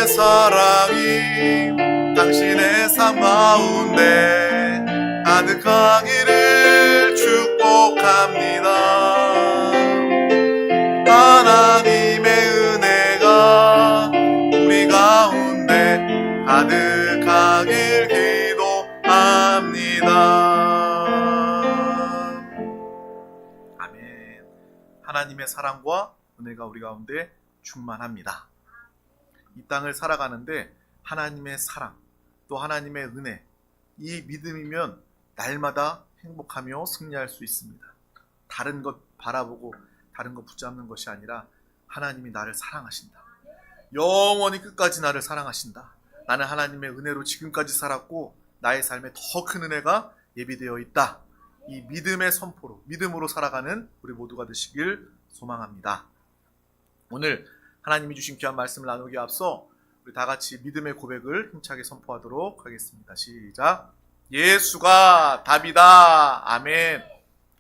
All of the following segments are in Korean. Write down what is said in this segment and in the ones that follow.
하나님의 사랑이 당신의 삶 가운데 가득하기를 축복합니다. 하나님의 은혜가 우리 가운데 가득하길 기도합니다. 아멘. 하나님의 사랑과 은혜가 우리 가운데 충만합니다. 이 땅을 살아가는데 하나님의 사랑, 또 하나님의 은혜, 이 믿음이면 날마다 행복하며 승리할 수 있습니다. 다른 것 바라보고 다른 것 붙잡는 것이 아니라 하나님이 나를 사랑하신다. 영원히 끝까지 나를 사랑하신다. 나는 하나님의 은혜로 지금까지 살았고 나의 삶에 더 큰 은혜가 예비되어 있다. 이 믿음의 선포로, 믿음으로 살아가는 우리 모두가 되시길 소망합니다. 오늘 하나님이 주신 귀한 말씀을 나누기에 앞서 우리 다 같이 믿음의 고백을 힘차게 선포하도록 하겠습니다. 시작. 예수가 답이다. 아멘.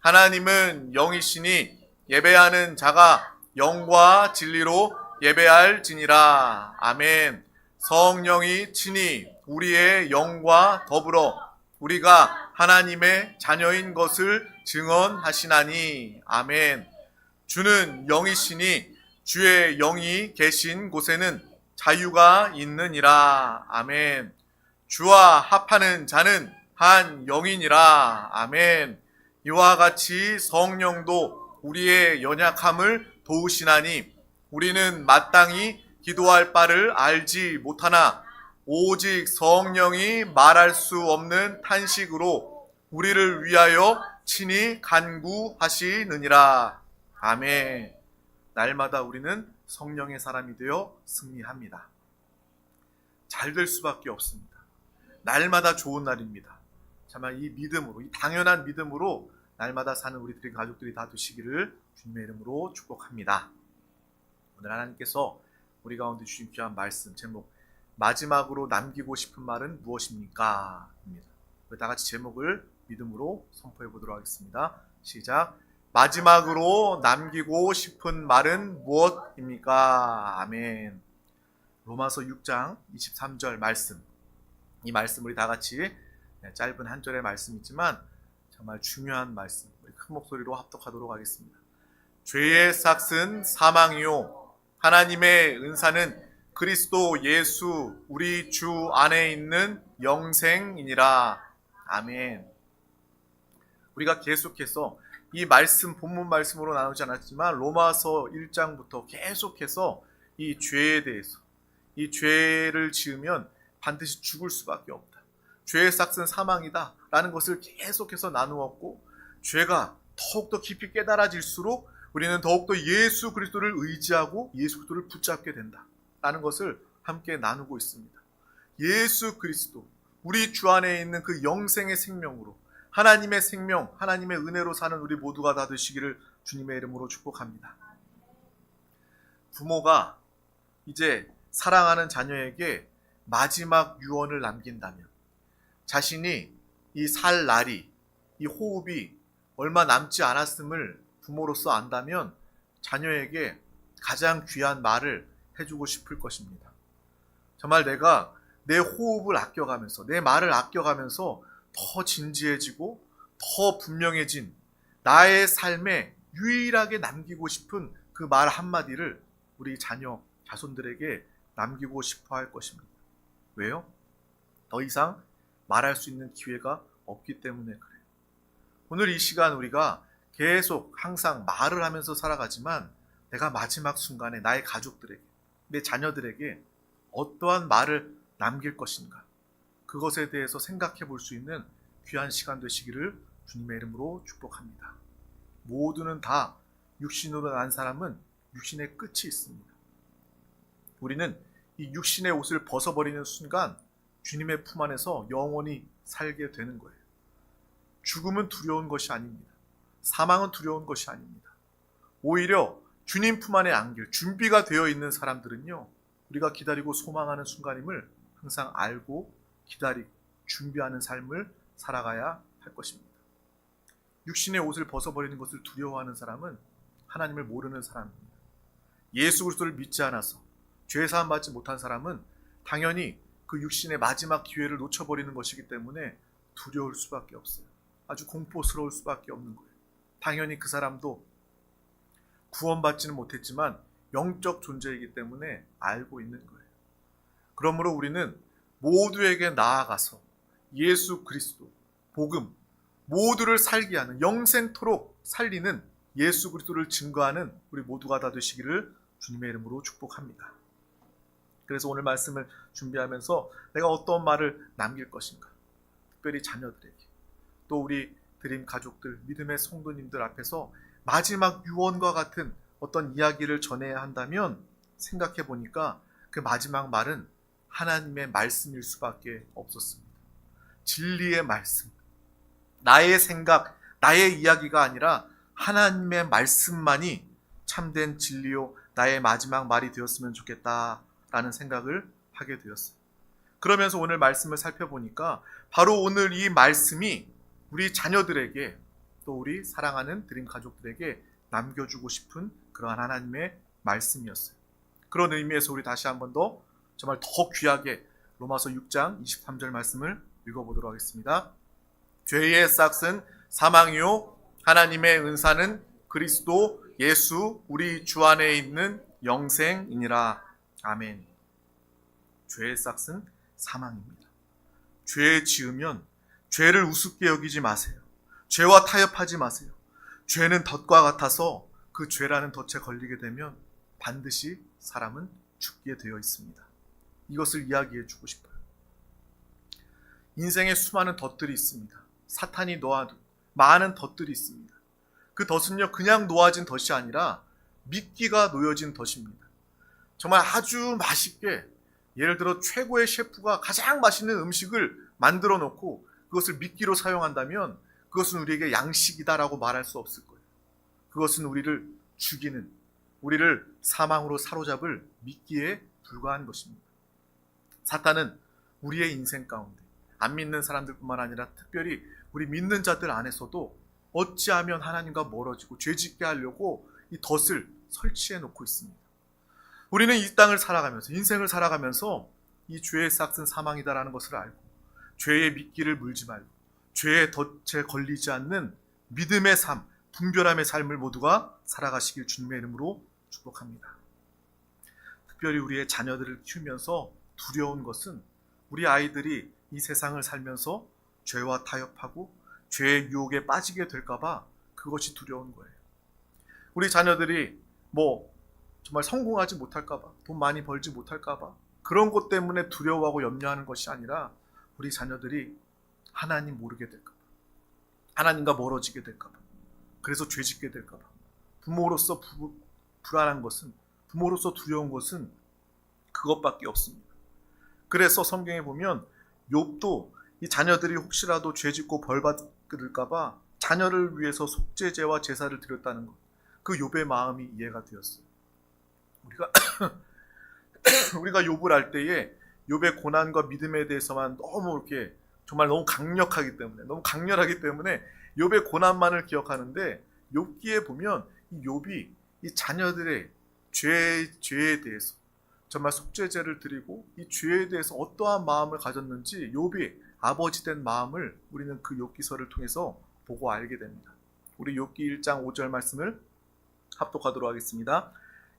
하나님은 영이시니 예배하는 자가 영과 진리로 예배할지니라. 아멘. 성령이 친히 우리의 영과 더불어 우리가 하나님의 자녀인 것을 증언하시나니. 아멘. 주는 영이시니 주의 영이 계신 곳에는 자유가 있느니라. 아멘. 주와 합하는 자는 한 영이니라. 아멘. 이와 같이 성령도 우리의 연약함을 도우시나니 우리는 마땅히 기도할 바를 알지 못하나 오직 성령이 말할 수 없는 탄식으로 우리를 위하여 친히 간구하시느니라. 아멘. 날마다 우리는 성령의 사람이 되어 승리합니다. 잘 될 수밖에 없습니다. 날마다 좋은 날입니다. 정말 이 믿음으로, 이 당연한 믿음으로 날마다 사는 우리들의 가족들이 다 되시기를 주님의 이름으로 축복합니다. 오늘 하나님께서 우리 가운데 주신 귀한 말씀 제목, 마지막으로 남기고 싶은 말은 무엇입니까? 입니다. 우리 다 같이 제목을 믿음으로 선포해 보도록 하겠습니다. 시작. 마지막으로 남기고 싶은 말은 무엇입니까? 아멘. 로마서 6장 23절 말씀. 이 말씀 우리 다 같이 짧은 한 절의 말씀이지만 정말 중요한 말씀. 우리 큰 목소리로 합독하도록 하겠습니다. 죄의 삭은 사망이요 하나님의 은사는 그리스도 예수 우리 주 안에 있는 영생이니라. 아멘. 우리가 계속해서 이 말씀, 본문 말씀으로 나누지 않았지만 로마서 1장부터 계속해서 이 죄에 대해서, 이 죄를 지으면 반드시 죽을 수밖에 없다. 죄의 삭은 사망이다 라는 것을 계속해서 나누었고, 죄가 더욱더 깊이 깨달아질수록 우리는 더욱더 예수 그리스도를 의지하고 예수 그리스도를 붙잡게 된다 라는 것을 함께 나누고 있습니다. 예수 그리스도, 우리 주 안에 있는 그 영생의 생명으로 하나님의 생명, 하나님의 은혜로 사는 우리 모두가 다 되시기를 주님의 이름으로 축복합니다. 부모가 이제 사랑하는 자녀에게 마지막 유언을 남긴다면, 자신이 이 살 날이, 이 호흡이 얼마 남지 않았음을 부모로서 안다면 자녀에게 가장 귀한 말을 해주고 싶을 것입니다. 정말 내가 내 호흡을 아껴가면서, 내 말을 아껴가면서 더 진지해지고 더 분명해진 나의 삶에 유일하게 남기고 싶은 그 말 한마디를 우리 자녀, 자손들에게 남기고 싶어 할 것입니다. 왜요? 더 이상 말할 수 있는 기회가 없기 때문에 그래요. 오늘 이 시간 우리가 계속 항상 말을 하면서 살아가지만 내가 마지막 순간에 나의 가족들에게, 내 자녀들에게 어떠한 말을 남길 것인가, 그것에 대해서 생각해 볼 수 있는 귀한 시간 되시기를 주님의 이름으로 축복합니다. 모두는 다 육신으로 난 사람은 육신의 끝이 있습니다. 우리는 이 육신의 옷을 벗어버리는 순간 주님의 품 안에서 영원히 살게 되는 거예요. 죽음은 두려운 것이 아닙니다. 사망은 두려운 것이 아닙니다. 오히려 주님 품 안에 안길 준비가 되어 있는 사람들은요, 우리가 기다리고 소망하는 순간임을 항상 알고 기다리고 준비하는 삶을 살아가야 할 것입니다. 육신의 옷을 벗어버리는 것을 두려워하는 사람은 하나님을 모르는 사람입니다. 예수 그리스도를 믿지 않아서 죄 사함 받지 못한 사람은 당연히 그 육신의 마지막 기회를 놓쳐버리는 것이기 때문에 두려울 수밖에 없어요. 아주 공포스러울 수밖에 없는 거예요. 당연히 그 사람도 구원받지는 못했지만 영적 존재이기 때문에 알고 있는 거예요. 그러므로 우리는 모두에게 나아가서 예수 그리스도, 복음, 모두를 살게 하는, 영생토록 살리는 예수 그리스도를 증거하는 우리 모두가 다 되시기를 주님의 이름으로 축복합니다. 그래서 오늘 말씀을 준비하면서 내가 어떤 말을 남길 것인가, 특별히 자녀들에게, 또 우리 드림 가족들, 믿음의 성도님들 앞에서 마지막 유언과 같은 어떤 이야기를 전해야 한다면 생각해 보니까 그 마지막 말은 하나님의 말씀일 수밖에 없었습니다. 진리의 말씀, 나의 생각, 나의 이야기가 아니라 하나님의 말씀만이 참된 진리요 나의 마지막 말이 되었으면 좋겠다라는 생각을 하게 되었어요. 그러면서 오늘 말씀을 살펴보니까 바로 오늘 이 말씀이 우리 자녀들에게, 또 우리 사랑하는 드림 가족들에게 남겨주고 싶은 그러한 하나님의 말씀이었어요. 그런 의미에서 우리 다시 한 번 더 정말 더 귀하게 로마서 6장 23절 말씀을 읽어보도록 하겠습니다. 죄의 싹은 사망이요 하나님의 은사는 그리스도 예수 우리 주 안에 있는 영생이니라. 아멘. 죄의 싹은 사망입니다. 죄 지으면 죄를 우습게 여기지 마세요. 죄와 타협하지 마세요. 죄는 덫과 같아서 그 죄라는 덫에 걸리게 되면 반드시 사람은 죽게 되어 있습니다. 이것을 이야기해 주고 싶어요. 인생에 수많은 덫들이 있습니다. 사탄이 놓아둔 많은 덫들이 있습니다. 그 덫은요, 그냥 놓아진 덫이 아니라 미끼가 놓여진 덫입니다. 정말 아주 맛있게, 예를 들어 최고의 셰프가 가장 맛있는 음식을 만들어 놓고 그것을 미끼로 사용한다면 그것은 우리에게 양식이다라고 말할 수 없을 거예요. 그것은 우리를 죽이는, 우리를 사망으로 사로잡을 미끼에 불과한 것입니다. 사탄은 우리의 인생 가운데 안 믿는 사람들뿐만 아니라 특별히 우리 믿는 자들 안에서도 어찌하면 하나님과 멀어지고 죄짓게 하려고 이 덫을 설치해 놓고 있습니다. 우리는 이 땅을 살아가면서, 인생을 살아가면서 이 죄의 싹은 사망이다라는 것을 알고 죄의 미끼를 물지 말고 죄의 덫에 걸리지 않는 믿음의 삶, 분별함의 삶을 모두가 살아가시길 주님의 이름으로 축복합니다. 특별히 우리의 자녀들을 키우면서 두려운 것은 우리 아이들이 이 세상을 살면서 죄와 타협하고 죄의 유혹에 빠지게 될까봐 그것이 두려운 거예요. 우리 자녀들이 정말 성공하지 못할까봐, 돈 많이 벌지 못할까봐 그런 것 때문에 두려워하고 염려하는 것이 아니라 우리 자녀들이 하나님 모르게 될까봐, 하나님과 멀어지게 될까봐, 그래서 죄짓게 될까봐, 부모로서 불안한 것은, 부모로서 두려운 것은 그것밖에 없습니다. 그래서 성경에 보면 욥도 이 자녀들이 혹시라도 죄짓고 벌받을까봐 자녀를 위해서 속죄제와 제사를 드렸다는 것, 그 욥의 마음이 이해가 되었어요. 우리가 욥을 알 때에 욥의 고난과 믿음에 대해서만 너무 이렇게 정말 너무 강력하기 때문에, 너무 강렬하기 때문에 욥의 고난만을 기억하는데, 욥기에 보면 이 욥이 이 자녀들의 죄에 대해서 정말 속죄제를 드리고 이 죄에 대해서 어떠한 마음을 가졌는지 욥이 아버지 된 마음을 우리는 그 욥기서를 통해서 보고 알게 됩니다. 우리 욥기 1장 5절 말씀을 합독하도록 하겠습니다.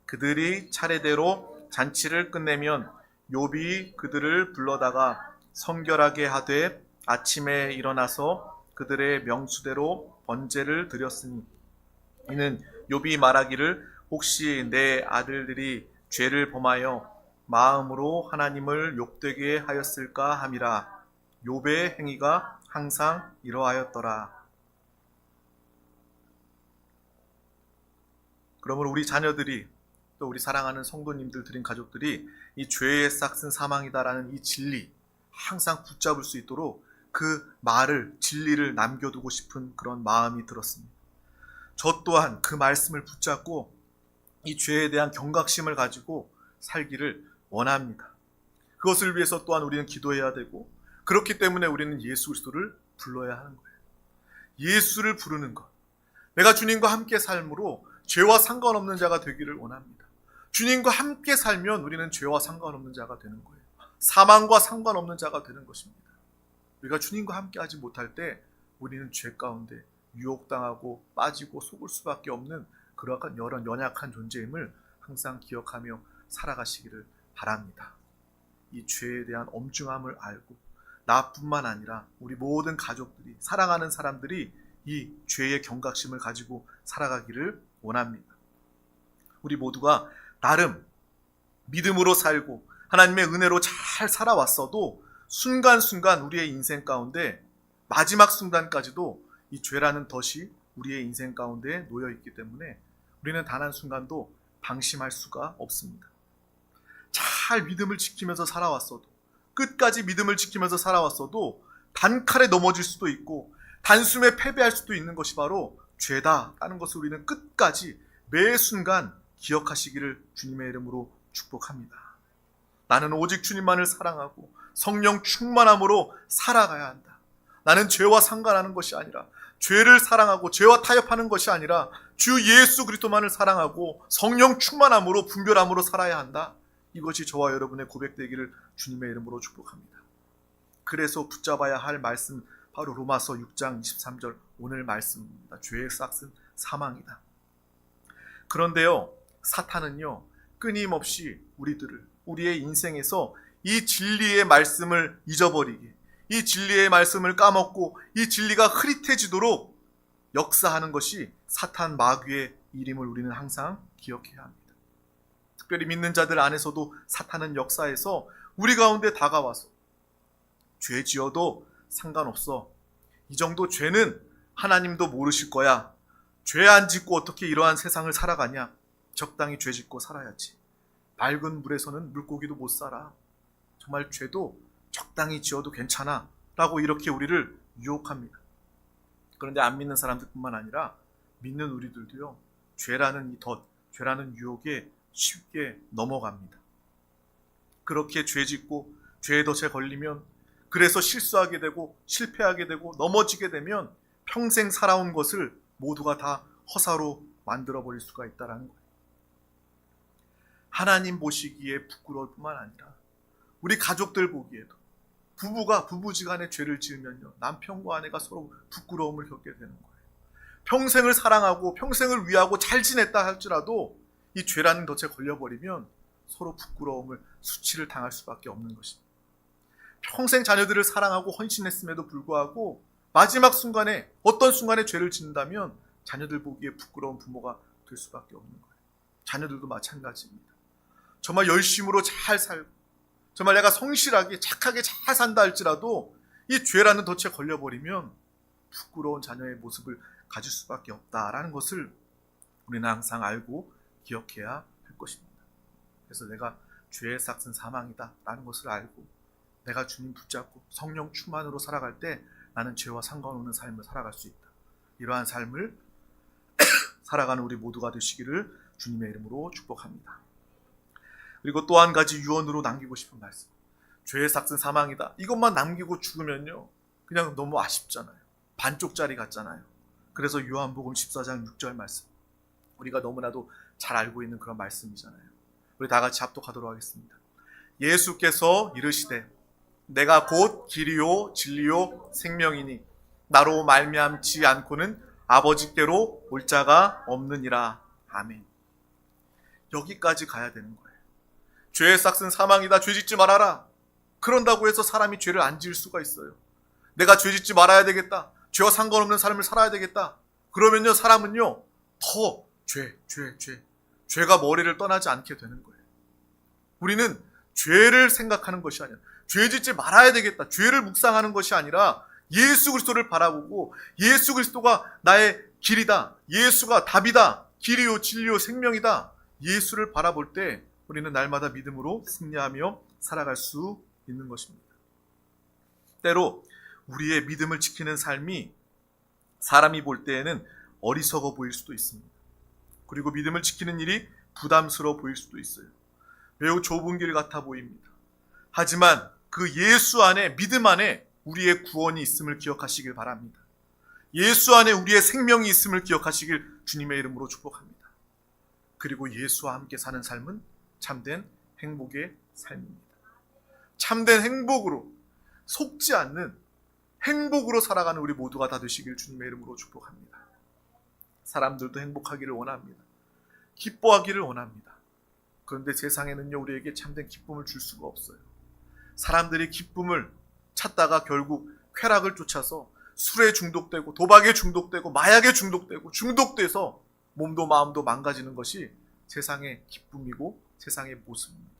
그들이 차례대로 잔치를 끝내면 욥이 그들을 불러다가 성결하게 하되 아침에 일어나서 그들의 명수대로 번제를 드렸으니 이는 욥이 말하기를 혹시 내 아들들이 죄를 범하여 마음으로 하나님을 욕되게 하였을까 함이라. 욥의 행위가 항상 이러하였더라. 그러므로 우리 자녀들이, 또 우리 사랑하는 성도님들, 드린 가족들이 이 죄의 싹은 사망이다라는 이 진리 항상 붙잡을 수 있도록 그 말을, 진리를 남겨두고 싶은 그런 마음이 들었습니다. 저 또한 그 말씀을 붙잡고 이 죄에 대한 경각심을 가지고 살기를 원합니다. 그것을 위해서 또한 우리는 기도해야 되고, 그렇기 때문에 우리는 예수 그리스도를 불러야 하는 거예요. 예수를 부르는 것, 내가 주님과 함께 삶으로 죄와 상관없는 자가 되기를 원합니다. 주님과 함께 살면 우리는 죄와 상관없는 자가 되는 거예요. 사망과 상관없는 자가 되는 것입니다. 우리가 주님과 함께하지 못할 때 우리는 죄 가운데 유혹당하고 빠지고 속을 수밖에 없는 그러한 여러 연약한 존재임을 항상 기억하며 살아가시기를 바랍니다. 이 죄에 대한 엄중함을 알고 나뿐만 아니라 우리 모든 가족들이, 사랑하는 사람들이 이 죄의 경각심을 가지고 살아가기를 원합니다. 우리 모두가 나름 믿음으로 살고 하나님의 은혜로 잘 살아왔어도 순간순간 우리의 인생 가운데 마지막 순간까지도 이 죄라는 덫이 우리의 인생 가운데 놓여 있기 때문에 우리는 단 한순간도 방심할 수가 없습니다. 잘 믿음을 지키면서 살아왔어도, 끝까지 믿음을 지키면서 살아왔어도 단칼에 넘어질 수도 있고 단숨에 패배할 수도 있는 것이 바로 죄다라는 것을 우리는 끝까지 매 순간 기억하시기를 주님의 이름으로 축복합니다. 나는 오직 주님만을 사랑하고 성령 충만함으로 살아가야 한다. 나는 죄와 상관하는 것이 아니라, 죄를 사랑하고 죄와 타협하는 것이 아니라 주 예수 그리스도만을 사랑하고 성령 충만함으로 분별함으로 살아야 한다. 이것이 저와 여러분의 고백되기를 주님의 이름으로 축복합니다. 그래서 붙잡아야 할 말씀, 바로 로마서 6장 23절 오늘 말씀입니다. 죄의 싹은 사망이다. 그런데요, 사탄은요, 끊임없이 우리의 인생에서 이 진리의 말씀을 잊어버리게, 이 진리의 말씀을 까먹고 이 진리가 흐릿해지도록 역사하는 것이 사탄 마귀의 일임을 우리는 항상 기억해야 합니다. 특별히 믿는 자들 안에서도 사탄은 역사해서 우리 가운데 다가와서 죄 지어도 상관없어, 이 정도 죄는 하나님도 모르실 거야, 죄 안 짓고 어떻게 이러한 세상을 살아가냐, 적당히 죄 짓고 살아야지, 맑은 물에서는 물고기도 못 살아, 정말 죄도 적당히 지어도 괜찮아 라고 이렇게 우리를 유혹합니다. 그런데 안 믿는 사람들뿐만 아니라 믿는 우리들도요, 죄라는 이 덫, 죄라는 유혹에 쉽게 넘어갑니다. 그렇게 죄 짓고 죄의 덫에 걸리면, 그래서 실수하게 되고 실패하게 되고 넘어지게 되면 평생 살아온 것을 모두가 다 허사로 만들어버릴 수가 있다는 거예요. 하나님 보시기에 부끄러울 뿐만 아니라 우리 가족들 보기에도, 부부지간에 죄를 지으면요, 남편과 아내가 서로 부끄러움을 겪게 되는 거예요. 평생을 사랑하고 평생을 위하고 잘 지냈다 할지라도 이 죄라는 덫에 걸려버리면 서로 부끄러움을, 수치를 당할 수밖에 없는 것입니다. 평생 자녀들을 사랑하고 헌신했음에도 불구하고 마지막 순간에, 어떤 순간에 죄를 짓는다면 자녀들 보기에 부끄러운 부모가 될 수밖에 없는 거예요. 자녀들도 마찬가지입니다. 정말 열심으로 잘 살고 정말 내가 성실하게 착하게 잘 산다 할지라도 이 죄라는 덫에 걸려버리면 부끄러운 자녀의 모습을 가질 수밖에 없다라는 것을 우리는 항상 알고 기억해야 할 것입니다. 그래서 내가 죄의 싹은 사망이다 라는 것을 알고 내가 주님 붙잡고 성령 충만으로 살아갈 때 나는 죄와 상관없는 삶을 살아갈 수 있다. 이러한 삶을 살아가는 우리 모두가 되시기를 주님의 이름으로 축복합니다. 그리고 또 한 가지 유언으로 남기고 싶은 말씀. 죄의 삭은 사망이다. 이것만 남기고 죽으면요, 그냥 너무 아쉽잖아요. 반쪽짜리 같잖아요. 그래서 요한복음 14장 6절 말씀, 우리가 너무나도 잘 알고 있는 그런 말씀이잖아요. 우리 다 같이 합독하도록 하겠습니다. 예수께서 이르시되 내가 곧 길이요 진리요 생명이니 나로 말미암지 않고는 아버지께로 올 자가 없느니라. 아멘. 여기까지 가야 되는 거예요. 죄의 삭은 사망이다. 죄 짓지 말아라. 그런다고 해서 사람이 죄를 안 지을 수가 있어요. 내가 죄 짓지 말아야 되겠다. 죄와 상관없는 삶을 살아야 되겠다. 그러면요, 사람은요, 더 죄가 머리를 떠나지 않게 되는 거예요. 우리는 죄를 생각하는 것이 아니라, 죄 짓지 말아야 되겠다, 죄를 묵상하는 것이 아니라 예수 그리스도를 바라보고 예수 그리스도가 나의 길이다, 예수가 답이다, 길이요 진리요 생명이다, 예수를 바라볼 때 우리는 날마다 믿음으로 승리하며 살아갈 수 있는 것입니다. 때로 우리의 믿음을 지키는 삶이 사람이 볼 때에는 어리석어 보일 수도 있습니다. 그리고 믿음을 지키는 일이 부담스러워 보일 수도 있어요. 매우 좁은 길 같아 보입니다. 하지만 그 예수 안에, 믿음 안에 우리의 구원이 있음을 기억하시길 바랍니다. 예수 안에 우리의 생명이 있음을 기억하시길 주님의 이름으로 축복합니다. 그리고 예수와 함께 사는 삶은 참된 행복의 삶입니다. 참된 행복으로, 속지 않는 행복으로 살아가는 우리 모두가 다 되시길 주님의 이름으로 축복합니다. 사람들도 행복하기를 원합니다. 기뻐하기를 원합니다. 그런데 세상에는요, 우리에게 참된 기쁨을 줄 수가 없어요. 사람들이 기쁨을 찾다가 결국 쾌락을 쫓아서 술에 중독되고 도박에 중독되고 마약에 중독돼서 몸도 마음도 망가지는 것이 세상의 기쁨이고 세상의 모습입니다.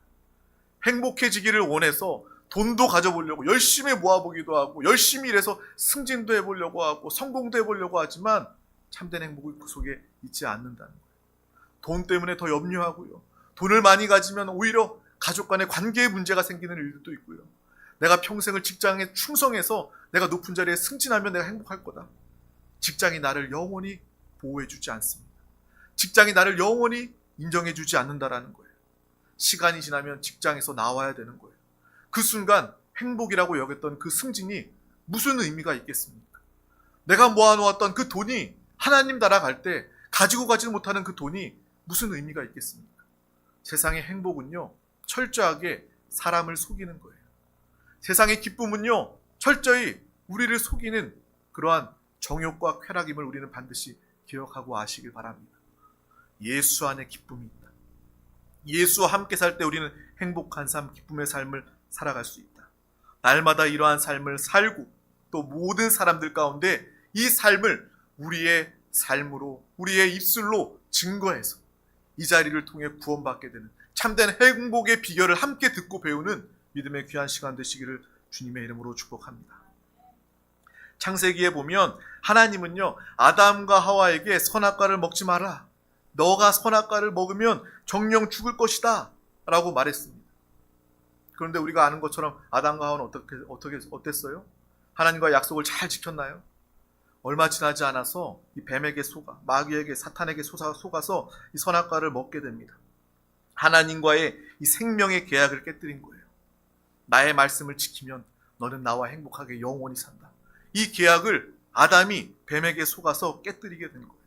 행복해지기를 원해서 돈도 가져보려고 열심히 모아보기도 하고 열심히 일해서 승진도 해보려고 하고 성공도 해보려고 하지만 참된 행복이 그 속에 있지 않는다는 거예요. 돈 때문에 더 염려하고요. 돈을 많이 가지면 오히려 가족 간의 관계에 문제가 생기는 일들도 있고요. 내가 평생을 직장에 충성해서 내가 높은 자리에 승진하면 내가 행복할 거다. 직장이 나를 영원히 보호해주지 않습니다. 직장이 나를 영원히 인정해주지 않는다라는 거예요. 시간이 지나면 직장에서 나와야 되는 거예요. 그 순간 행복이라고 여겼던 그 승진이 무슨 의미가 있겠습니까? 내가 모아놓았던 그 돈이 하나님 나라 갈 때 가지고 가지 못하는 그 돈이 무슨 의미가 있겠습니까? 세상의 행복은요, 철저하게 사람을 속이는 거예요. 세상의 기쁨은요, 철저히 우리를 속이는 그러한 정욕과 쾌락임을 우리는 반드시 기억하고 아시길 바랍니다. 예수 안에 기쁨이 있다. 예수와 함께 살 때 우리는 행복한 삶, 기쁨의 삶을 살아갈 수 있다. 날마다 이러한 삶을 살고 또 모든 사람들 가운데 이 삶을 우리의 삶으로, 우리의 입술로 증거해서 이 자리를 통해 구원받게 되는 참된 행복의 비결을 함께 듣고 배우는 믿음의 귀한 시간 되시기를 주님의 이름으로 축복합니다. 창세기에 보면 하나님은요, 아담과 하와에게 선악과를 먹지 마라. 너가 선악과를 먹으면 정령 죽을 것이다 라고 말했습니다. 그런데 우리가 아는 것처럼 아담과 하와는 어땠어요? 하나님과 약속을 잘 지켰나요? 얼마 지나지 않아서 이 뱀에게 속아, 마귀에게, 사탄에게 속아서 이 선악과를 먹게 됩니다. 하나님과의 이 생명의 계약을 깨뜨린 거예요. 나의 말씀을 지키면 너는 나와 행복하게 영원히 산다. 이 계약을 아담이 뱀에게 속아서 깨뜨리게 된 거예요.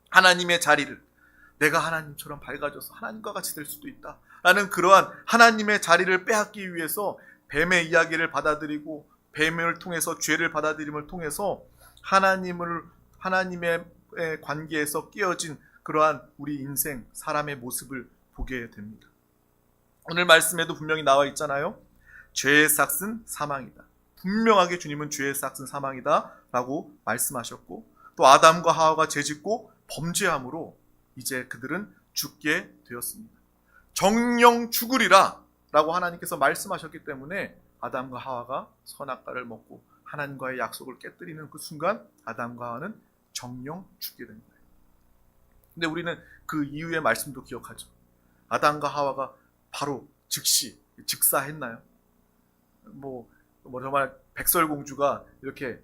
하나님의 자리를, 내가 하나님처럼 밝아져서 하나님과 같이 될 수도 있다 라는 그러한 하나님의 자리를 빼앗기 위해서 뱀의 이야기를 받아들이고 뱀을 통해서 죄를 받아들임을 통해서 하나님의 관계에서 깨어진 그러한 우리 인생, 사람의 모습을 보게 됩니다. 오늘 말씀에도 분명히 나와 있잖아요. 죄의 삭은 사망이다. 분명하게 주님은 죄의 삭은 사망이다 라고 말씀하셨고, 또 아담과 하와가 죄짓고 범죄함으로 이제 그들은 죽게 되었습니다. 정령 죽으리라 라고 하나님께서 말씀하셨기 때문에 아담과 하와가 선악과를 먹고 하나님과의 약속을 깨뜨리는 그 순간 아담과 하와는 정령 죽게 된 거예요. 근데 우리는 그 이후의 말씀도 기억하죠. 아담과 하와가 바로 즉시 즉사했나요? 정말 백설공주가 이렇게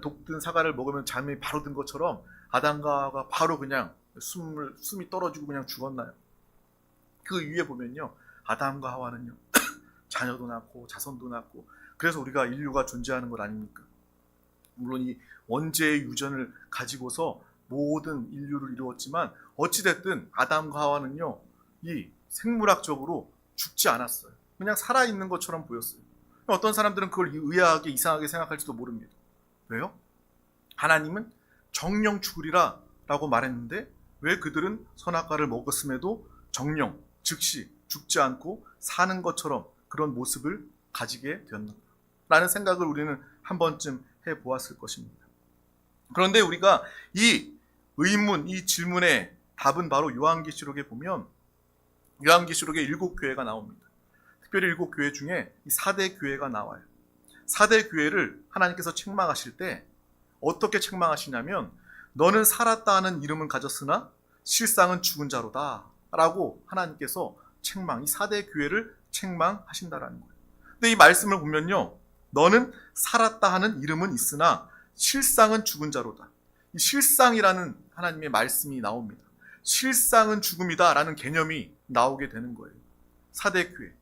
독든 사과를 먹으면 잠이 바로 든 것처럼 아담과 하와가 바로 그냥 숨이 떨어지고 그냥 죽었나요? 그 위에 보면요, 아담과 하와는요 자녀도 낳고 자손도 낳고, 그래서 우리가 인류가 존재하는 것 아닙니까? 물론 이 원죄의 유전을 가지고서 모든 인류를 이루었지만 어찌됐든 아담과 하와는요 이 생물학적으로 죽지 않았어요. 그냥 살아있는 것처럼 보였어요. 어떤 사람들은 그걸 의아하게 이상하게 생각할지도 모릅니다. 왜요? 하나님은 정령 죽으리라 라고 말했는데 왜 그들은 선악과를 먹었음에도 정령, 즉시 죽지 않고 사는 것처럼 그런 모습을 가지게 되었는가 라는 생각을 우리는 한 번쯤 해보았을 것입니다. 그런데 우리가 이 의문, 이 질문의 답은 바로 요한계시록에 보면 요한계시록에 7교회가 나옵니다. 특별히 7교회 중에 이 4대 교회가 나와요. 4대 교회를 하나님께서 책망하실 때 어떻게 책망하시냐면, 너는 살았다 하는 이름은 가졌으나 실상은 죽은 자로다 라고 하나님께서 이 4대 교회를 책망하신다라는 거예요. 근데 이 말씀을 보면요, 너는 살았다 하는 이름은 있으나 실상은 죽은 자로다. 이 실상이라는 하나님의 말씀이 나옵니다. 실상은 죽음이다 라는 개념이 나오게 되는 거예요. 4대 교회,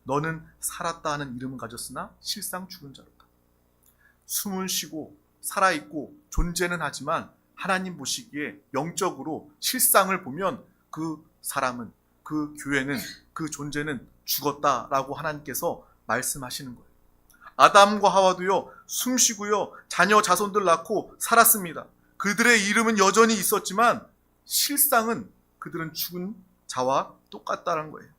너는 살았다 하는 이름은 가졌으나 실상 죽은 자로다. 숨은 쉬고 살아있고 존재는 하지만 하나님 보시기에 영적으로 실상을 보면 그 사람은, 그 교회는, 그 존재는 죽었다라고 하나님께서 말씀하시는 거예요. 아담과 하와도요, 숨쉬고요, 자녀 자손들 낳고 살았습니다. 그들의 이름은 여전히 있었지만 실상은 그들은 죽은 자와 똑같다는 거예요.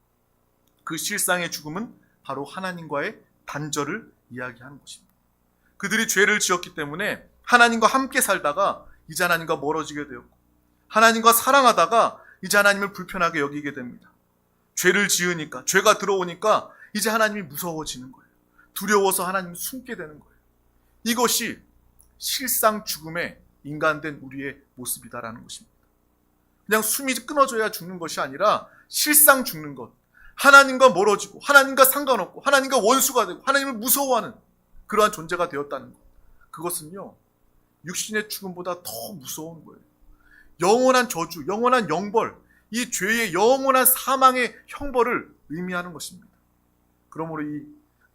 그 실상의 죽음은 바로 하나님과의 단절을 이야기하는 것입니다. 그들이 죄를 지었기 때문에 하나님과 함께 살다가 이제 하나님과 멀어지게 되었고, 하나님과 사랑하다가 이제 하나님을 불편하게 여기게 됩니다. 죄를 지으니까, 죄가 들어오니까 이제 하나님이 무서워지는 거예요. 두려워서 하나님을 숨게 되는 거예요. 이것이 실상 죽음의 인간된 우리의 모습이다라는 것입니다. 그냥 숨이 끊어져야 죽는 것이 아니라 실상 죽는 것, 하나님과 멀어지고 하나님과 상관없고 하나님과 원수가 되고 하나님을 무서워하는 그러한 존재가 되었다는 것, 그것은요 육신의 죽음보다 더 무서운 거예요. 영원한 저주, 영원한 영벌, 이 죄의 영원한 사망의 형벌을 의미하는 것입니다. 그러므로 이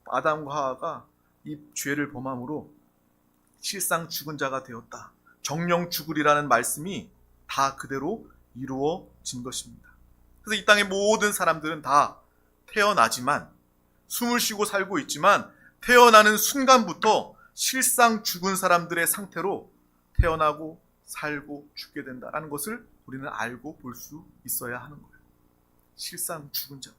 아담과 하와가 이 죄를 범함으로 실상 죽은 자가 되었다, 정령 죽으리라는 말씀이 다 그대로 이루어진 것입니다. 그래서 이 땅의 모든 사람들은 다 태어나지만, 숨을 쉬고 살고 있지만 태어나는 순간부터 실상 죽은 사람들의 상태로 태어나고 살고 죽게 된다는 것을 우리는 알고 볼 수 있어야 하는 거예요. 실상 죽은 자,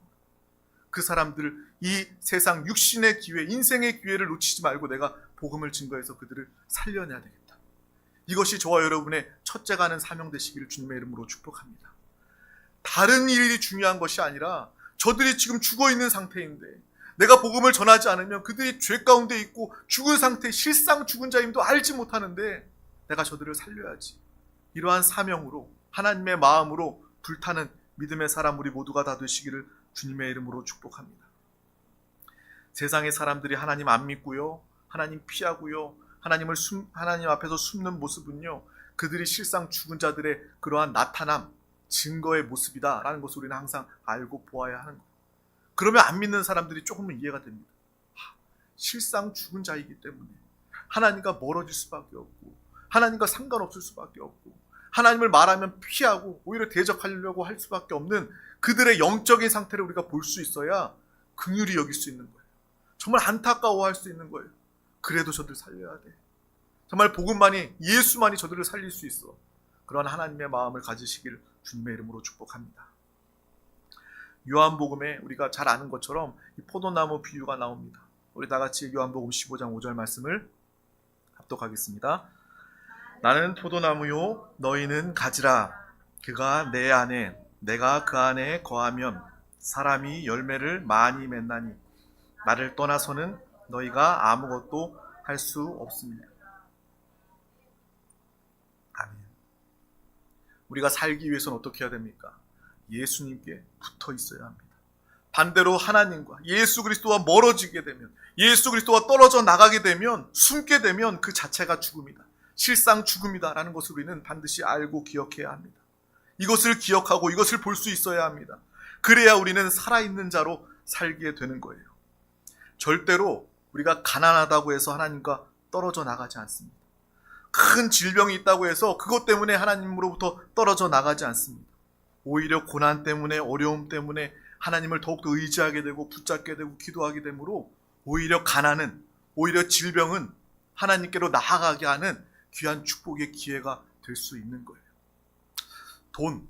그 사람들을 이 세상 육신의 기회, 인생의 기회를 놓치지 말고 내가 복음을 증거해서 그들을 살려내야 되겠다. 이것이 저와 여러분의 첫째가 하는 사명 되시기를 주님의 이름으로 축복합니다. 다른 일이 중요한 것이 아니라 저들이 지금 죽어있는 상태인데 내가 복음을 전하지 않으면 그들이 죄 가운데 있고 죽은 상태, 실상 죽은 자임도 알지 못하는데 내가 저들을 살려야지. 이러한 사명으로, 하나님의 마음으로 불타는 믿음의 사람 우리 모두가 다 되시기를 주님의 이름으로 축복합니다. 세상의 사람들이 하나님 안 믿고요, 하나님 피하고요, 하나님 앞에서 숨는 모습은요, 그들이 실상 죽은 자들의 그러한 나타남, 증거의 모습이다라는 것을 우리는 항상 알고 보아야 하는 거예요. 그러면 안 믿는 사람들이 조금은 이해가 됩니다. 실상 죽은 자이기 때문에 하나님과 멀어질 수밖에 없고 하나님과 상관없을 수밖에 없고 하나님을 말하면 피하고 오히려 대적하려고 할 수밖에 없는 그들의 영적인 상태를 우리가 볼 수 있어야 긍휼히 여길 수 있는 거예요. 정말 안타까워할 수 있는 거예요. 그래도 저들 살려야 돼. 정말 복음만이, 예수만이 저들을 살릴 수 있어. 그런 하나님의 마음을 가지시길 주님의 이름으로 축복합니다. 요한복음에 우리가 잘 아는 것처럼 이 포도나무 비유가 나옵니다. 우리 다 같이 요한복음 15장 5절 말씀을 합독하겠습니다. 나는 포도나무요, 너희는 가지라. 그가 내 안에, 내가 그 안에 거하면 사람이 열매를 많이 맺나니 나를 떠나서는 너희가 아무것도 할 수 없습니다. 아멘. 우리가 살기 위해서는 어떻게 해야 됩니까? 예수님께 붙어 있어야 합니다. 반대로 하나님과 예수 그리스도와 멀어지게 되면, 예수 그리스도와 떨어져 나가게 되면, 숨게 되면 그 자체가 죽음이다, 실상 죽음이다라는 것을 우리는 반드시 알고 기억해야 합니다. 이것을 기억하고 이것을 볼 수 있어야 합니다. 그래야 우리는 살아있는 자로 살게 되는 거예요. 절대로 우리가 가난하다고 해서 하나님과 떨어져 나가지 않습니다. 큰 질병이 있다고 해서 그것 때문에 하나님으로부터 떨어져 나가지 않습니다. 오히려 고난 때문에, 어려움 때문에 하나님을 더욱더 의지하게 되고 붙잡게 되고 기도하게 되므로 오히려 가난은, 오히려 질병은 하나님께로 나아가게 하는 귀한 축복의 기회가 될 수 있는 거예요. 돈,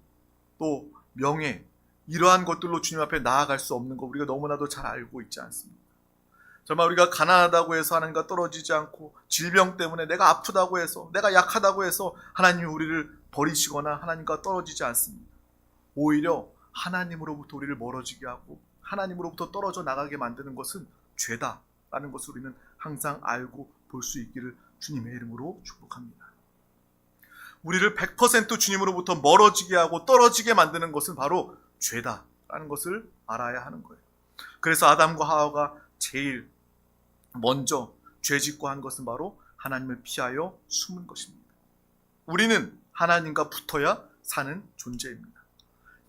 또 명예, 이러한 것들로 주님 앞에 나아갈 수 없는 거 우리가 너무나도 잘 알고 있지 않습니까? 정말 우리가 가난하다고 해서 하나님과 떨어지지 않고, 질병 때문에 내가 아프다고 해서, 내가 약하다고 해서 하나님이 우리를 버리시거나 하나님과 떨어지지 않습니다. 오히려 하나님으로부터 우리를 멀어지게 하고 하나님으로부터 떨어져 나가게 만드는 것은 죄다라는 것을 우리는 항상 알고 볼 수 있기를 주님의 이름으로 축복합니다. 우리를 100% 주님으로부터 멀어지게 하고 떨어지게 만드는 것은 바로 죄다라는 것을 알아야 하는 거예요. 그래서 아담과 하와가 제일 먼저 죄짓고 한 것은 바로 하나님을 피하여 숨은 것입니다. 우리는 하나님과 붙어야 사는 존재입니다.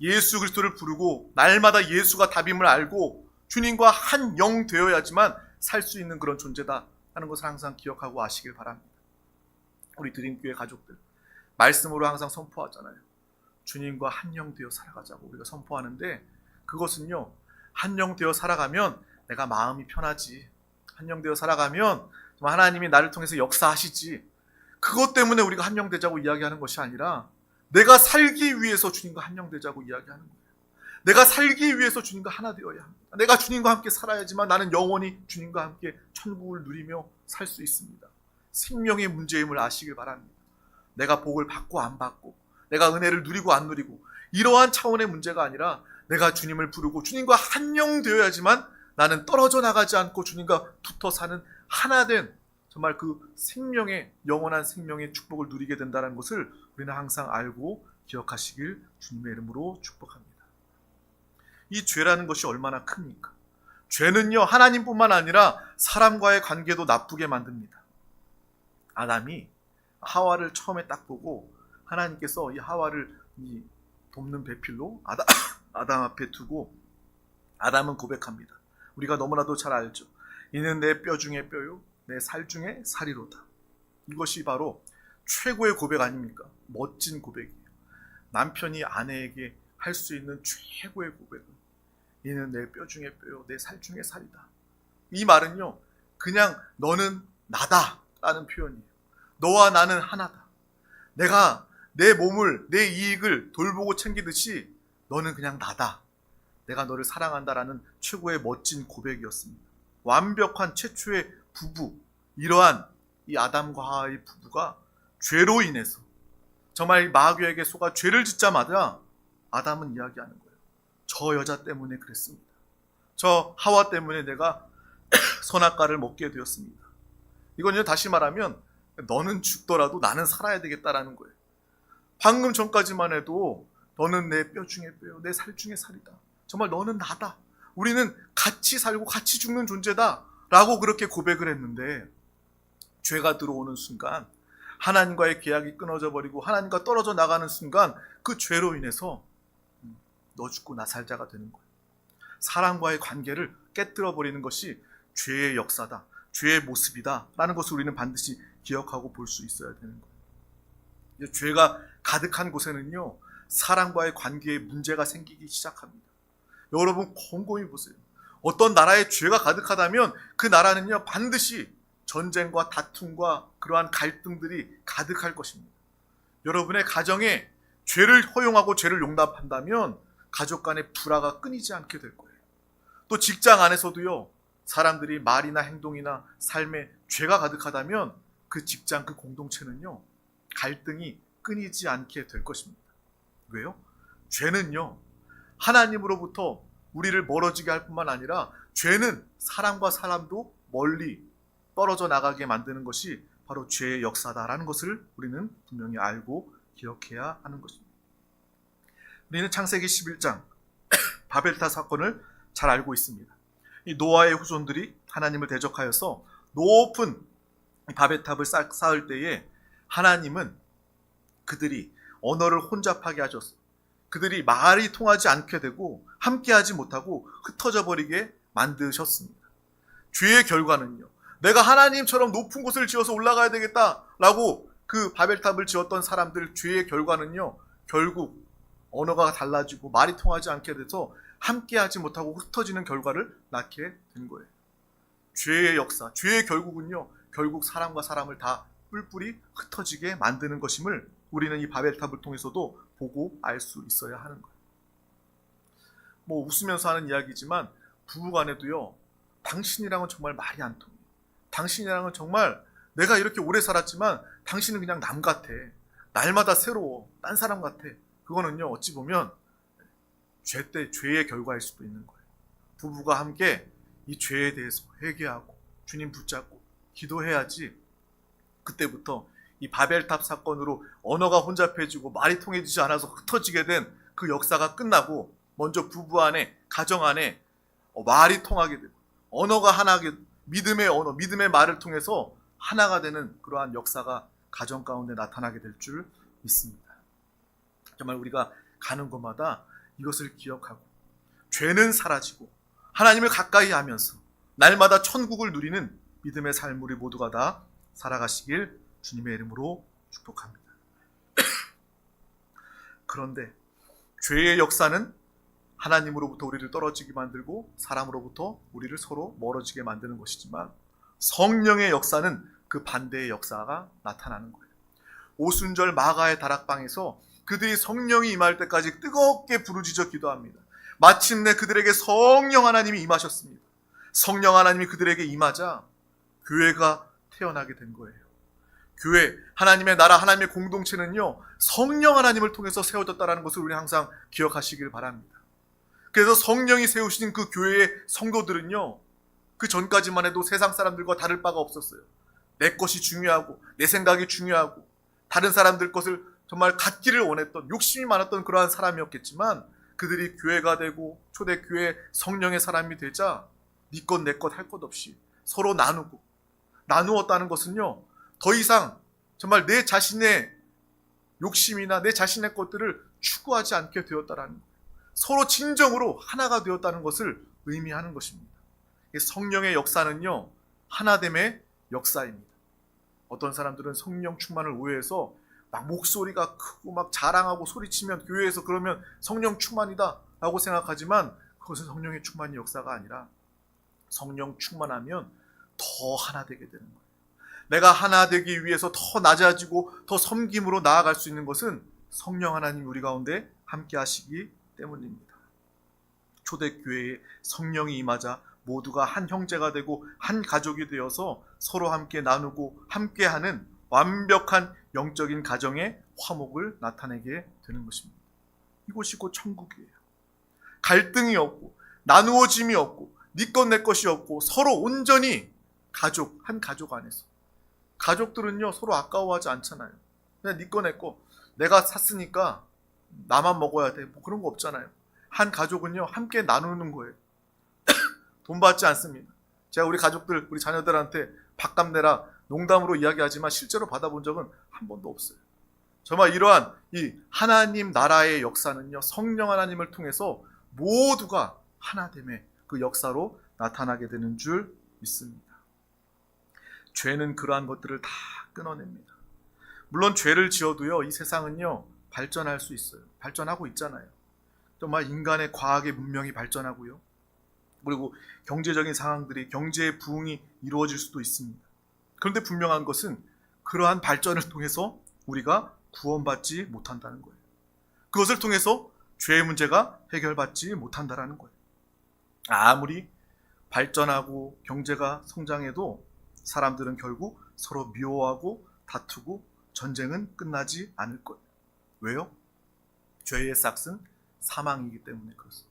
예수 그리스도를 부르고 날마다 예수가 답임을 알고 주님과 한 영 되어야지만 살 수 있는 그런 존재다 하는 것을 항상 기억하고 아시길 바랍니다. 우리 드림교회 가족들, 말씀으로 항상 선포하잖아요. 주님과 한 영 되어 살아가자고 우리가 선포하는데, 그것은요, 한 영 되어 살아가면 내가 마음이 편하지. 한영되어 살아가면 하나님이 나를 통해서 역사하시지. 그것 때문에 우리가 한영되자고 이야기하는 것이 아니라 내가 살기 위해서 주님과 한영되자고 이야기하는 거예요. 내가 살기 위해서 주님과 하나 되어야 합니다. 내가 주님과 함께 살아야지만 나는 영원히 주님과 함께 천국을 누리며 살 수 있습니다. 생명의 문제임을 아시길 바랍니다. 내가 복을 받고 안 받고, 내가 은혜를 누리고 안 누리고, 이러한 차원의 문제가 아니라 내가 주님을 부르고 주님과 한영되어야지만 나는 떨어져 나가지 않고 주님과 붙어 사는 하나 된 정말 그 생명의, 영원한 생명의 축복을 누리게 된다는 것을 우리는 항상 알고 기억하시길 주님의 이름으로 축복합니다. 이 죄라는 것이 얼마나 큽니까? 죄는요, 하나님뿐만 아니라 사람과의 관계도 나쁘게 만듭니다. 아담이 하와를 처음에 딱 보고 하나님께서 이 하와를 이 돕는 배필로 아담 앞에 두고 아담은 고백합니다. 우리가 너무나도 잘 알죠. 이는 내 뼈 중에 뼈요 내 살 중에 살이로다. 이것이 바로 최고의 고백 아닙니까? 멋진 고백이에요. 남편이 아내에게 할 수 있는 최고의 고백은 이는 내 뼈 중에 뼈요 내 살 중에 살이다. 이 말은요, 그냥 너는 나다 라는 표현이에요. 너와 나는 하나다. 내가 내 몸을, 내 이익을 돌보고 챙기듯이 너는 그냥 나다. 내가 너를 사랑한다라는 최고의 멋진 고백이었습니다. 완벽한 최초의 부부, 이러한 이 아담과 하와의 부부가 죄로 인해서 정말 마귀에게 속아 죄를 짓자마자 아담은 이야기하는 거예요. 저 여자 때문에 그랬습니다. 저 하와 때문에 내가 선악과를 먹게 되었습니다. 이건 다시 말하면 너는 죽더라도 나는 살아야 되겠다라는 거예요. 방금 전까지만 해도 너는 내 뼈 중에 뼈요 내 살 중에 살이다. 정말 너는 나다. 우리는 같이 살고 같이 죽는 존재다 라고 그렇게 고백을 했는데, 죄가 들어오는 순간 하나님과의 계약이 끊어져 버리고 하나님과 떨어져 나가는 순간 그 죄로 인해서 너 죽고 나 살자가 되는 거예요. 사람과의 관계를 깨뜨려 버리는 것이 죄의 역사다, 죄의 모습이다 라는 것을 우리는 반드시 기억하고 볼 수 있어야 되는 거예요. 죄가 가득한 곳에는요, 사람과의 관계에 문제가 생기기 시작합니다. 여러분 곰곰이 보세요. 어떤 나라에 죄가 가득하다면 그 나라는요, 반드시 전쟁과 다툼과 그러한 갈등들이 가득할 것입니다. 여러분의 가정에 죄를 허용하고 죄를 용납한다면 가족 간의 불화가 끊이지 않게 될 거예요. 또 직장 안에서도요, 사람들이 말이나 행동이나 삶에 죄가 가득하다면 그 직장, 그 공동체는요, 갈등이 끊이지 않게 될 것입니다. 왜요? 죄는요, 하나님으로부터 우리를 멀어지게 할 뿐만 아니라 죄는 사람과 사람도 멀리 떨어져 나가게 만드는 것이 바로 죄의 역사다라는 것을 우리는 분명히 알고 기억해야 하는 것입니다. 우리는 창세기 11장 바벨탑 사건을 잘 알고 있습니다. 이 노아의 후손들이 하나님을 대적하여서 높은 바벨탑을 쌓을 때에 하나님은 그들이 언어를 혼잡하게 하셨어요. 그들이 말이 통하지 않게 되고 함께하지 못하고 흩어져 버리게 만드셨습니다. 죄의 결과는요, 내가 하나님처럼 높은 곳을 지어서 올라가야 되겠다라고 그 바벨탑을 지었던 사람들, 죄의 결과는요, 결국 언어가 달라지고 말이 통하지 않게 돼서 함께하지 못하고 흩어지는 결과를 낳게 된 거예요. 죄의 역사, 죄의 결국은요, 결국 사람과 사람을 다 뿔뿔이 흩어지게 만드는 것임을 우리는 이 바벨탑을 통해서도 보고 알 수 있어야 하는 거예요. 뭐 웃으면서 하는 이야기지만 부부간에도요, 당신이랑은 정말 말이 안 통해요. 당신이랑은 정말 내가 이렇게 오래 살았지만 당신은 그냥 남 같아. 날마다 새로워. 딴 사람 같아. 그거는요, 어찌 보면 죄의 결과일 수도 있는 거예요. 부부가 함께 이 죄에 대해서 회개하고 주님 붙잡고 기도해야지 그때부터 이 바벨탑 사건으로 언어가 혼잡해지고 말이 통해지지 않아서 흩어지게 된 그 역사가 끝나고 먼저 부부 안에, 가정 안에 말이 통하게 되고 언어가 하나게, 믿음의 언어, 믿음의 말을 통해서 하나가 되는 그러한 역사가 가정 가운데 나타나게 될 줄 믿습니다. 정말 우리가 가는 곳마다 이것을 기억하고 죄는 사라지고 하나님을 가까이 하면서 날마다 천국을 누리는 믿음의 삶 우리 모두가 다 살아가시길 주님의 이름으로 축복합니다. 그런데 죄의 역사는 하나님으로부터 우리를 떨어지게 만들고 사람으로부터 우리를 서로 멀어지게 만드는 것이지만, 성령의 역사는 그 반대의 역사가 나타나는 거예요. 오순절 마가의 다락방에서 그들이 성령이 임할 때까지 뜨겁게 부르짖어 기도합니다. 마침내 그들에게 성령 하나님이 임하셨습니다. 성령 하나님이 그들에게 임하자 교회가 태어나게 된 거예요. 교회, 하나님의 나라, 하나님의 공동체는요, 성령 하나님을 통해서 세워졌다는 것을 우리 항상 기억하시길 바랍니다. 그래서 성령이 세우신 그 교회의 성도들은요, 그 전까지만 해도 세상 사람들과 다를 바가 없었어요. 내 것이 중요하고 내 생각이 중요하고 다른 사람들 것을 정말 갖기를 원했던, 욕심이 많았던 그러한 사람이었겠지만, 그들이 교회가 되고 초대교회 성령의 사람이 되자 네 것 내 것 할 것 없이 서로 나누었다는 것은요, 더 이상 정말 내 자신의 욕심이나 내 자신의 것들을 추구하지 않게 되었다라는 거예요. 서로 진정으로 하나가 되었다는 것을 의미하는 것입니다. 성령의 역사는요, 하나됨의 역사입니다. 어떤 사람들은 성령 충만을 오해해서 막 목소리가 크고 막 자랑하고 소리치면 교회에서 그러면 성령 충만이다 라고 생각하지만, 그것은 성령의 충만의 역사가 아니라 성령 충만하면 더 하나 되게 되는 거예요. 내가 하나 되기 위해서 더 낮아지고 더 섬김으로 나아갈 수 있는 것은 성령 하나님 우리 가운데 함께 하시기 때문입니다. 초대교회에 성령이 임하자 모두가 한 형제가 되고 한 가족이 되어서 서로 함께 나누고 함께하는 완벽한 영적인 가정의 화목을 나타내게 되는 것입니다. 이곳이 곧 천국이에요. 갈등이 없고 나누어짐이 없고 네 것 내 것이 없고 서로 온전히 가족, 한 가족 안에서. 가족들은요, 서로 아까워하지 않잖아요. 그냥 네 거 내 거, 내가 샀으니까 나만 먹어야 돼, 뭐 그런 거 없잖아요. 한 가족은요, 함께 나누는 거예요. 돈 받지 않습니다. 제가 우리 가족들, 우리 자녀들한테 밥값 내라 농담으로 이야기하지만 실제로 받아본 적은 한 번도 없어요. 정말 이러한 이 하나님 나라의 역사는요, 성령 하나님을 통해서 모두가 하나됨의 그 역사로 나타나게 되는 줄 믿습니다. 죄는 그러한 것들을 다 끊어냅니다. 물론 죄를 지어도요, 이 세상은요, 발전할 수 있어요. 발전하고 있잖아요. 정말 인간의 과학의 문명이 발전하고요. 그리고 경제적인 상황들이, 경제의 부흥이 이루어질 수도 있습니다. 그런데 분명한 것은 그러한 발전을 통해서 우리가 구원받지 못한다는 거예요. 그것을 통해서 죄의 문제가 해결받지 못한다는 거예요. 아무리 발전하고 경제가 성장해도 사람들은 결국 서로 미워하고 다투고 전쟁은 끝나지 않을 거예요. 왜요? 죄의 싹은 사망이기 때문에 그렇습니다.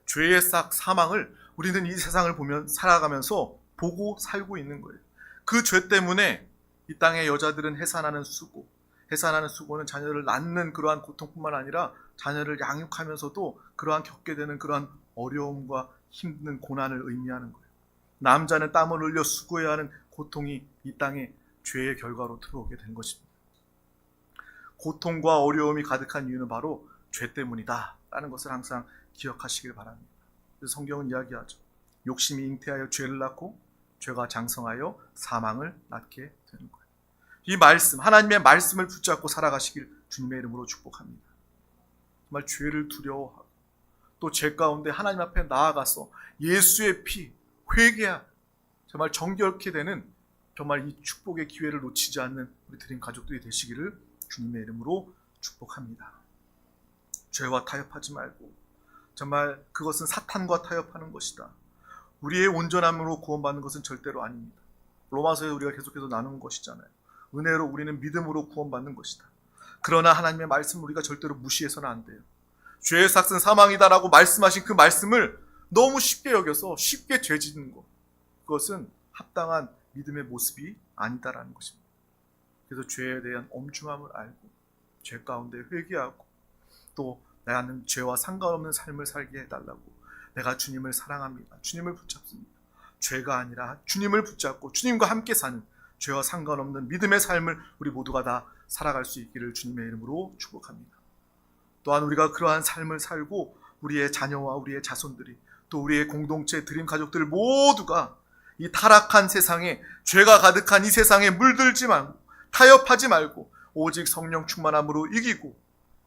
죄의 싹 사망을 우리는 이 세상을 보면 살아가면서 보고 살고 있는 거예요. 그 죄 때문에 이 땅의 여자들은 해산하는 수고, 해산하는 수고는 자녀를 낳는 그러한 고통뿐만 아니라 자녀를 양육하면서도 그러한 겪게 되는 그러한 어려움과 힘든 고난을 의미하는 거예요. 남자는 땀을 흘려 수고해야 하는 고통이 이 땅에 죄의 결과로 들어오게 된 것입니다. 고통과 어려움이 가득한 이유는 바로 죄 때문이다 라는 것을 항상 기억하시길 바랍니다. 그래서 성경은 이야기하죠. 욕심이 잉태하여 죄를 낳고 죄가 장성하여 사망을 낳게 되는 거예요. 이 말씀, 하나님의 말씀을 붙잡고 살아가시길 주님의 이름으로 축복합니다. 정말 죄를 두려워하고 또 죄 가운데 하나님 앞에 나아가서 예수의 피, 회개하 정말 정결케 되는 정말 이 축복의 기회를 놓치지 않는 우리 드림 가족들이 되시기를 주님의 이름으로 축복합니다. 죄와 타협하지 말고 정말 그것은 사탄과 타협하는 것이다. 우리의 온전함으로 구원받는 것은 절대로 아닙니다. 로마서에 우리가 계속해서 나누는 것이잖아요. 은혜로 우리는 믿음으로 구원받는 것이다. 그러나 하나님의 말씀을 우리가 절대로 무시해서는 안 돼요. 죄의 삭은 사망이다라고 말씀하신 그 말씀을 너무 쉽게 여겨서 쉽게 죄짓는 것, 그것은 합당한 믿음의 모습이 아니다라는 것입니다. 그래서 죄에 대한 엄중함을 알고 죄 가운데 회개하고 또 나는 죄와 상관없는 삶을 살게 해달라고, 내가 주님을 사랑합니다, 주님을 붙잡습니다, 죄가 아니라 주님을 붙잡고 주님과 함께 사는 죄와 상관없는 믿음의 삶을 우리 모두가 다 살아갈 수 있기를 주님의 이름으로 축복합니다. 또한 우리가 그러한 삶을 살고 우리의 자녀와 우리의 자손들이 또 우리의 공동체 드림 가족들 모두가 이 타락한 세상에, 죄가 가득한 이 세상에 물들지 말고 타협하지 말고 오직 성령 충만함으로 이기고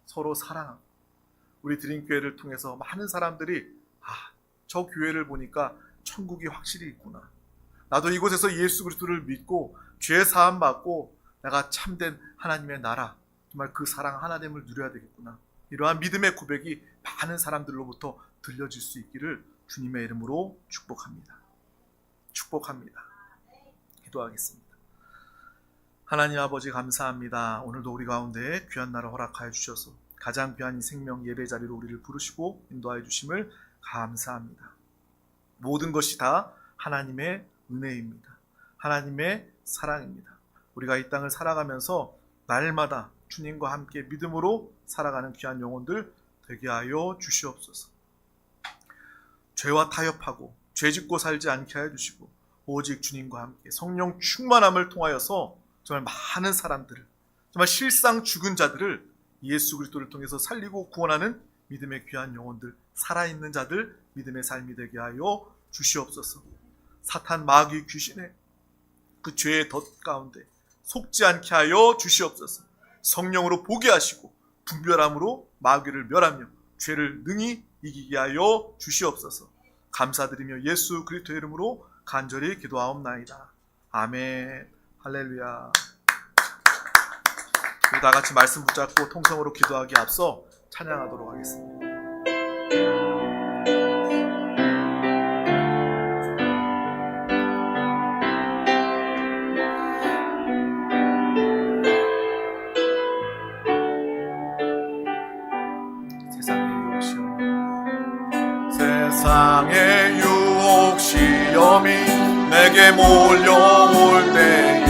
서로 사랑하고 우리 드림교회를 통해서 많은 사람들이 저 교회를 보니까 천국이 확실히 있구나. 나도 이곳에서 예수 그리스도를 믿고 죄 사함 받고 내가 참된 하나님의 나라, 정말 그 사랑 하나님을 누려야 되겠구나. 이러한 믿음의 고백이 많은 사람들로부터 들려질 수 있기를 주님의 이름으로 축복합니다. 축복합니다. 기도하겠습니다. 하나님 아버지 감사합니다. 오늘도 우리 가운데 귀한 날을 허락하여 주셔서 가장 귀한 이 생명 예배 자리로 우리를 부르시고 인도하여 주심을 감사합니다. 모든 것이 다 하나님의 은혜입니다. 하나님의 사랑입니다. 우리가 이 땅을 살아가면서 날마다 주님과 함께 믿음으로 살아가는 귀한 영혼들 되게 하여 주시옵소서. 죄와 타협하고 죄짓고 살지 않게 하여 주시고 오직 주님과 함께 성령 충만함을 통하여서 정말 많은 사람들을, 정말 실상 죽은 자들을 예수 그리스도를 통해서 살리고 구원하는 믿음의 귀한 영혼들, 살아있는 자들 믿음의 삶이 되게 하여 주시옵소서. 사탄 마귀 귀신의 그 죄의 덫 가운데 속지 않게 하여 주시옵소서. 성령으로 보게 하시고 분별함으로 마귀를 멸하며 죄를 능히 이기게 하여 주시옵소서. 감사드리며 예수 그리스도의 이름으로 간절히 기도하옵나이다. 아멘. 할렐루야. 우리 다 같이 말씀 붙잡고 통성으로 기도하기에 앞서 찬양하도록 하겠습니다. 세상의 유혹 시험이 내게 몰려올 때에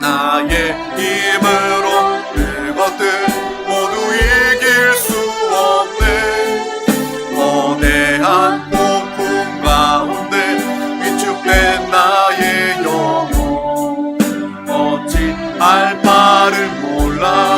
나의 힘으로 그것들 모두 이길 수 없네. 거대한 폭풍 가운데 위축된 나의 영혼 어찌할 바를 몰라.